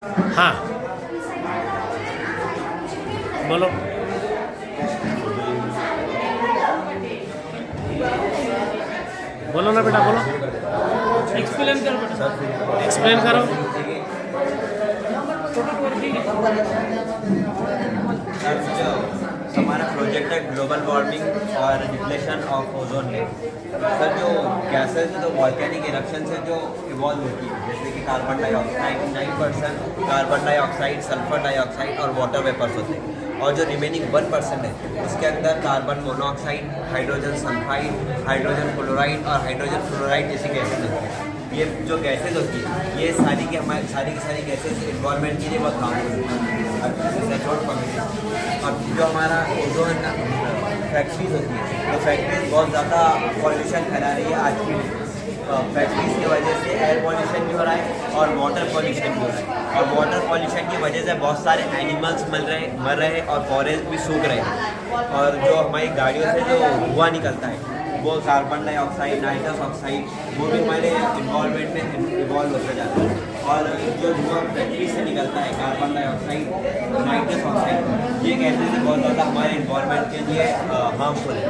हाँ, बोलो। बोलो ना बेटा, बोलो। एक्सप्लेन करो बेटा। एक्सप्लेन करो। सर जो हमारा प्रोजेक्ट है ग्लोबल वार्मिंग और depletion of ozone layer. Sir जो गैसेज जो वॉल्केनिक इरप्शन से जो इवॉल्व होती है, जैसे कि carbon dioxide 9%, carbon dioxide, sulphur dioxide और वाटर वेपर्स होते हैं, और जो रिमेनिंग 1% है उसके अंदर carbon monoxide, hydrogen sulphide, hydrogen chloride और हाइड्रोजन फ्लोराइड जैसी गैसेज होती है। ये जो गैसेज होती है ये सारी की सारी गैसेज इन्वायरमेंट के लिए बहुत हार्मफुल होती है। और जो हमारा ओजोन फैक्ट्रीज होती है, तो फैक्ट्रीज बहुत ज़्यादा पॉल्यूशन फैला रही है आज की। फैक्ट्रीज की वजह से एयर पॉल्यूशन भी हो रहा है और वाटर पॉल्यूशन भी हो रहा है, और वाटर पॉल्यूशन की वजह से बहुत सारे एनिमल्स मर रहे हैं और फॉरेस्ट भी सूख रहे हैं। और जो हमारी गाड़ियों से जो धुआं निकलता है वो कार्बन डाइऑक्साइड, नाइट्रस ऑक्साइड, वो भी हमारे इन्वायरमेंट में इन्वॉल्व होते जाता है। और जो धुआं फैक्ट्री से निकलता है कार्बन डाइऑक्साइड, नाइट्रस ऑक्साइड, ये गैसेज बहुत ज़्यादा हमारे इन्वायरमेंट के लिए हार्मफुल है।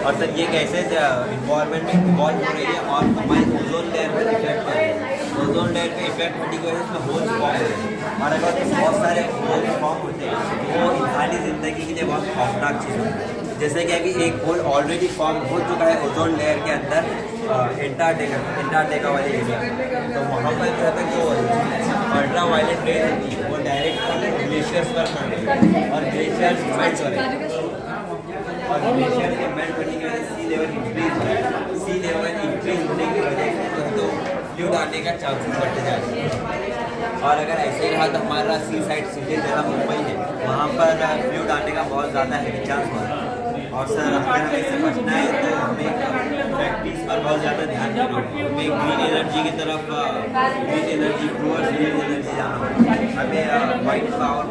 और सर ये गैसेज इन्वायरमेंट में इन्वॉल्व हो रही है और हमारे ओजोन लेयर पर इफेक्ट कर रही है। ओजोन लेयर पे इफेक्ट होने की वजह से उसमें होल्स फॉर्म होते हैं, और अगर बहुत सारे होल्स फॉर्म होते हैं वो इंसानी ज़िंदगी के लिए बहुत खौफनाक चीज़ होती है। जैसे कि अभी एक होल ऑलरेडी फॉर्म हो चुका है ओजोन लेयर के अंदर, एंटार्क्टिका वाले एरिया, तो वहाँ पर जो है जो अल्ट्रा वायलेट रेज होती है वो डायरेक्ट ग्लेशियर्स पर पड़ रही है और ग्लेशियर्स मेल्ट हो रहे हैं, और ग्लेशियर के मेल्ट होने की वजह से सी लेवल इंक्रीज हो रहा है। सी लेवल इंक्रीज होने की वजह से तो फ्लूड आने का चांसेस बढ़ते जा रहे हैं। और अगर ऐसे ही रहा तो हमारा सी साइड सिटी जैसा मुंबई है वहाँ पर फ्लूड आने का बहुत ज़्यादा हैवी चांस हो रहा है। और सर अगर हमें इससे बचना है तो हमें प्रैक्टिस पर बहुत ज़्यादा ध्यान देना होगा। हमें ग्रीन एनर्जी की तरफ, green energy towards green energy जाना होगा। हमें वाइट पावर